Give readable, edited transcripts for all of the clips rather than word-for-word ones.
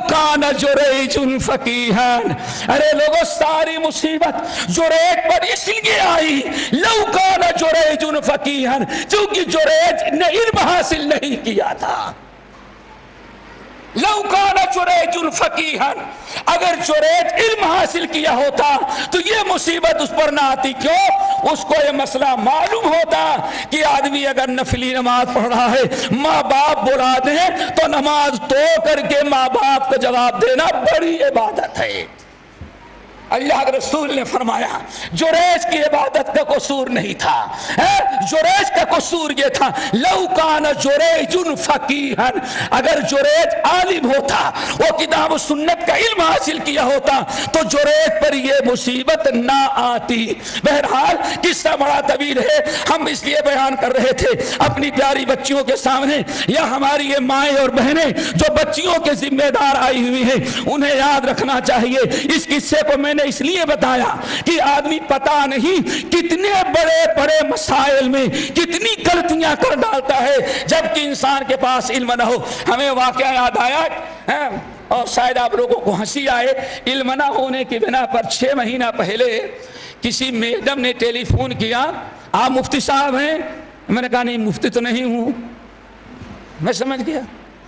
کان جریج فقیہا، ارے لوگوں ساری مصیبت جریج پر اس لیے آئی، لو کان جریج فقیہا، چونکہ جریج نے علم حاصل نہیں کیا تھا۔ لو کان جریج فقیہا، اگر جریج علم حاصل کیا ہوتا تو یہ مصیبت اس پر نہ آتی۔ کیوں؟ اس کو یہ مسئلہ معلوم ہوتا کہ آدمی اگر نفلی نماز پڑھ رہا ہے، ماں باپ بلا دیں تو نماز توڑ کر کے ماں باپ کو جواب دینا بڑی عبادت ہے۔ اللہ کے رسول نے فرمایا جریج کی عبادت کا قصور نہیں تھا، جریج کا قصور یہ تھا لو کان جریج فقیہا، اگر جریج عالم ہوتا، وہ کتاب و سنت کا علم حاصل کیا ہوتا تو جریج پر یہ مصیبت نہ آتی۔ بہرحال قصہ بڑا طویل ہے، ہم اس لیے بیان کر رہے تھے اپنی پیاری بچیوں کے سامنے، یا ہماری یہ مائیں اور بہنیں جو بچیوں کے ذمہ دار آئی ہوئی ہیں انہیں یاد رکھنا چاہیے۔ اس قصے کو میں نے اس لیے بتایا کہ آدمی پتہ نہیں کتنے بڑے بڑے مسائل میں کتنی غلطیاں کر ڈالتا ہے جبکہ انسان کے پاس علم نہ ہو۔ ہمیں واقعہ یاد آیا اور شاید آپ لوگوں کو ہنسی آئے، علم نہ ہونے کی بنا پر 6 مہینہ پہلے کسی میڈم نے ٹیلی فون کیا، آپ مفتی صاحب ہیں؟ میں نے کہا نہیں مفتی تو نہیں ہوں۔ میں سمجھ گیا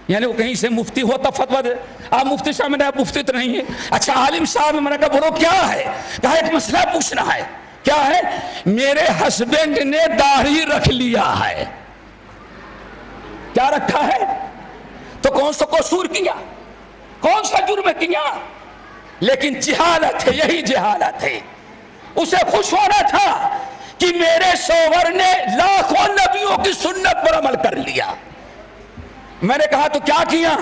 یعنی وہ کہیں سے مفتی ہوتا فتویٰ دے، آپ مفتی صاحب، میں نے کہا مفتی تو نہیں ہے۔ اچھا عالم صاحب، میں نے کہا بولو کیا ہے؟ کہا ایک مسئلہ پوچھنا ہے۔ کیا ہے؟ میرے ہسبینڈ نے داڑھی رکھ لیا ہے۔ کیا رکھا ہے؟ تو کون سا قصور کیا، کون سا جرم کیا؟ لیکن جہالت ہے، یہی جہالت ہے۔ اسے خوش ہونا تھا کہ میرے شوہر نے لاکھوں نبیوں کی سنت پر عمل کر لیا۔ میں نے کہا تو کیا کیا؟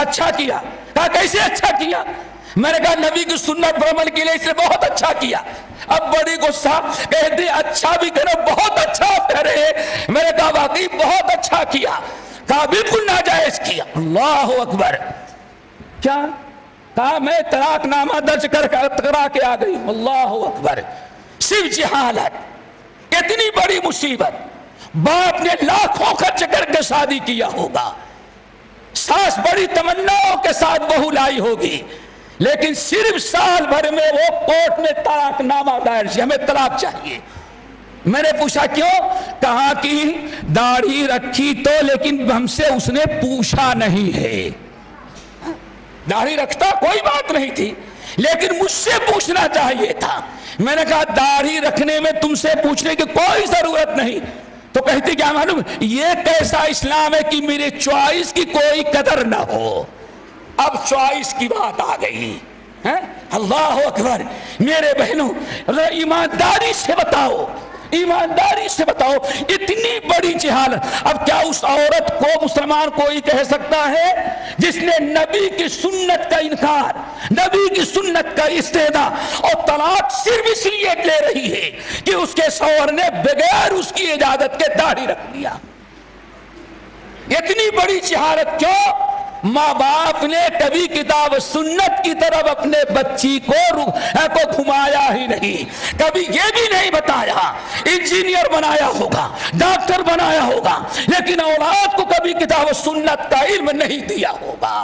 اچھا کیا۔ کہا کیسے اچھا کیا؟ میں نے کہا نبی کی سنت پر عمل کے لیے اس نے بہت اچھا کیا۔ اب بڑی غصہ، کہتے اچھا بھی کرو، بہت اچھا کہہ رہے۔ میں نے کہا واقعی بہت اچھا کیا۔ کہا بالکل ناجائز کیا۔ اللہ اکبر۔ کیا؟ کہا میں طلاق نامہ درج کرا کے آ گئی۔ اللہ اکبر۔ صرف جہالت، اتنی بڑی مصیبت۔ باپ نے لاکھوں خرچ کر کے شادی کیا ہوگا، ساس بڑی تمناؤں کے ساتھ بہو لائی ہوگی، لیکن صرف سال بھر میں وہ کورٹ میں طلاق نامہ دائر کیا، ہمیں طلاق چاہیے۔ میں نے پوچھا کیوں؟ کہا کہ داڑھی رکھی تو لیکن ہم سے اس نے پوچھا نہیں ہے۔ داڑھی رکھتا کوئی بات نہیں تھی لیکن مجھ سے پوچھنا چاہیے تھا۔ میں نے کہا داڑھی رکھنے میں تم سے پوچھنے کی کوئی ضرورت نہیں۔ تو کہتی کیا معلوم، یہ کیسا اسلام ہے کہ میرے چوائس کی کوئی قدر نہ ہو۔ اب چوائس کی بات آ گئی۔ اللہ اکبر۔ میرے بہنوں ایمانداری سے بتاؤ، ایمانداری سے بتاؤ، اتنی بڑی جہالت۔ اب کیا اس عورت کو مسلمان کوئی کہہ سکتا ہے جس نے نبی کی سنت کا انکار، نبی کی سنت کا استحداء اور طلاق صرف اس لیے لے رہی ہے کہ اس کے شوہر نے بغیر اس کی اجازت کے داڑھی رکھ لیا؟ اتنی بڑی جہالت کیوں؟ ماں باپ نے کبھی کتاب سنت کی طرف اپنے بچی کو گھمایا ہی نہیں، کبھی یہ بھی نہیں بتایا انجینئر بنایا ہوگا، ڈاکٹر بنایا ہوگا، لیکن اولاد کو کبھی کتاب سنت کا علم نہیں دیا ہوگا۔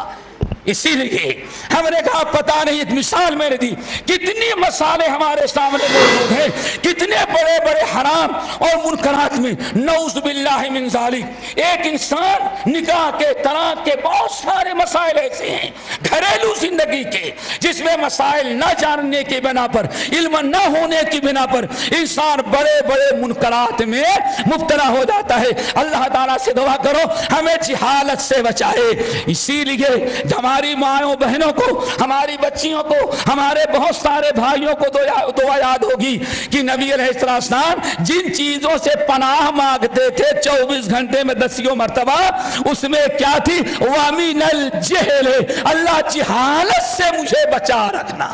اسی لیے ہم نے کہا پتہ نہیں، ایک مثال میں نے دی، کتنی مسالے ہمارے سامنے موجود ہیں، کتنے بڑے بڑے حرام اور منکرات میں نعوذ باللہ من ذالک۔ ایک انسان نکاح کے، طلاق کے بہت سارے مسائل ایسے ہیں گھریلو زندگی کے جس میں مسائل نہ جاننے کی بنا پر، علم نہ ہونے کی بنا پر انسان بڑے بڑے منکرات میں مبتلا ہو جاتا ہے۔ اللہ تعالیٰ سے دعا کرو ہمیں جہالت سے بچائے۔ اسی لیے ہماری ماں بہنوں کو، ہماری بچیوں کو، ہمارے بہت سارے بھائیوں کو دعا یاد ہوگی کہ نبی علیہ السلام جن چیزوں سے پناہ مانگتے تھے 24 گھنٹے میں 10 مرتبہ، اس میں کیا تھی؟ وَمِنَ الْجِهْلِ، اللہ جہالت سے مجھے بچا رکھنا۔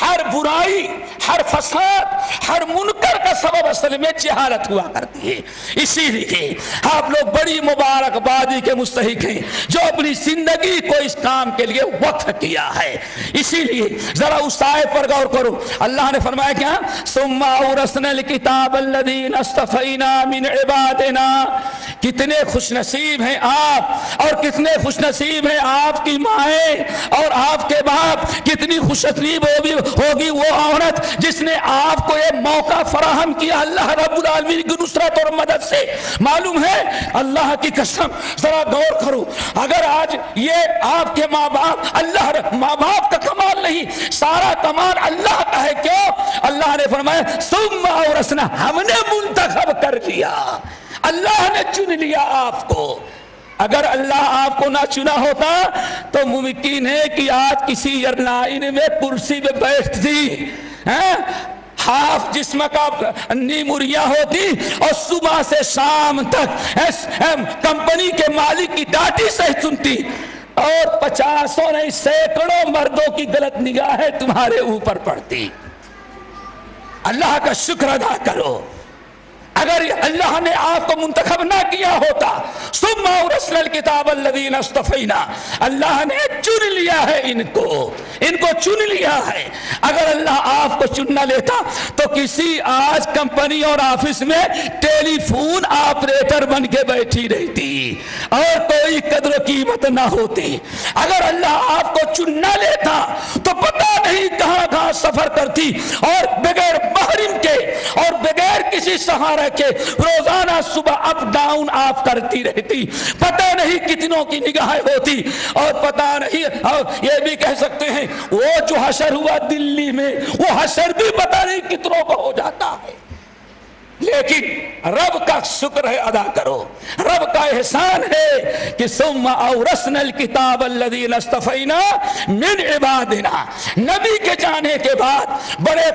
ہر برائی، ہر فساد، ہر منکر کا سبب اصل میں جہالت ہوا کرتی ہے۔ اسی لیے آپ لوگ بڑی مبارکبادی کے مستحق ہیں جو اپنی زندگی کو اس کام کے لیے وقف کیا ہے۔ اسی لیے ذرا اس آیت پر غور کرو، اللہ نے فرمایا کیا؟ ثم اورثنا الکتاب الذین اصطفینا من عبادنا۔ کتنے خوش نصیب ہیں آپ، اور کتنے خوش نصیب ہیں آپ کی مائیں اور آپ کے باپ۔ کتنی خوش نصیب ہوگی وہ عورت جس نے آپ کو یہ موقع فراہم کیا اللہ رب العالمین کی نصرت اور مدد سے۔ معلوم ہے اللہ کی قسم، ذرا غور کرو، اگر آج یہ آپ کے ماں باپ، اللہ ماں باپ کا کمال نہیں، سارا کمال اللہ کا ہے۔ کیوں؟ اللہ نے فرمایا ثم اورثنا، ہم نے منتخب کر لیا، اللہ نے چن لیا آپ کو۔ اگر اللہ آپ کو نہ چنا ہوتا تو ممکن ہے کہ آج کسی ایئرلائن میں کرسی پہ بیٹھتی، ہاف جسم کا نیموریا ہوتی اور صبح سے شام تک کمپنی کے مالک کی ڈاٹی سے سنتی، اور 50 نہیں سینکڑوں مردوں کی غلط نگاہیں تمہارے اوپر پڑتی۔ اللہ کا شکر ادا کرو، اگر اللہ نے آپ کو منتخب نہ کیا ہوتا، ثم اورثنا الکتاب الذین اصطفینا، اللہ نے چن لیا ہے ان کو چن لیا ہے۔ اگر اللہ آپ کو چن نہ لیتا تو کسی آج کمپنی اور آفس میں ٹیلی فون آپریٹر بن کے بیٹھی رہتی اور کوئی قدر و قیمت نہ ہوتی۔ اگر اللہ آپ کو چن نہ لیتا تو پتہ نہیں کہاں کہاں سفر کرتی اور بغیر محرم کے اور بغیر کسی سہارے کے روزانہ صبح اپ ڈاؤن آپ کرتی رہتی، پتہ نہیں کتنوں کی نگاہیں ہوتی، اور پتہ نہیں، اور یہ بھی کہہ سکتے ہیں وہ جو حشر ہوا دلی میں، وہ حشر بھی پتہ نہیں کتنوں کو ہو جاتا ہے۔ لیکن رب کا شکر ہے ادا کرو، رب کا احسان ہے کہ ثم اورثنا الکتاب الذین اصطفینا من عبادنا۔ نبی کے جانے کے بعد بڑے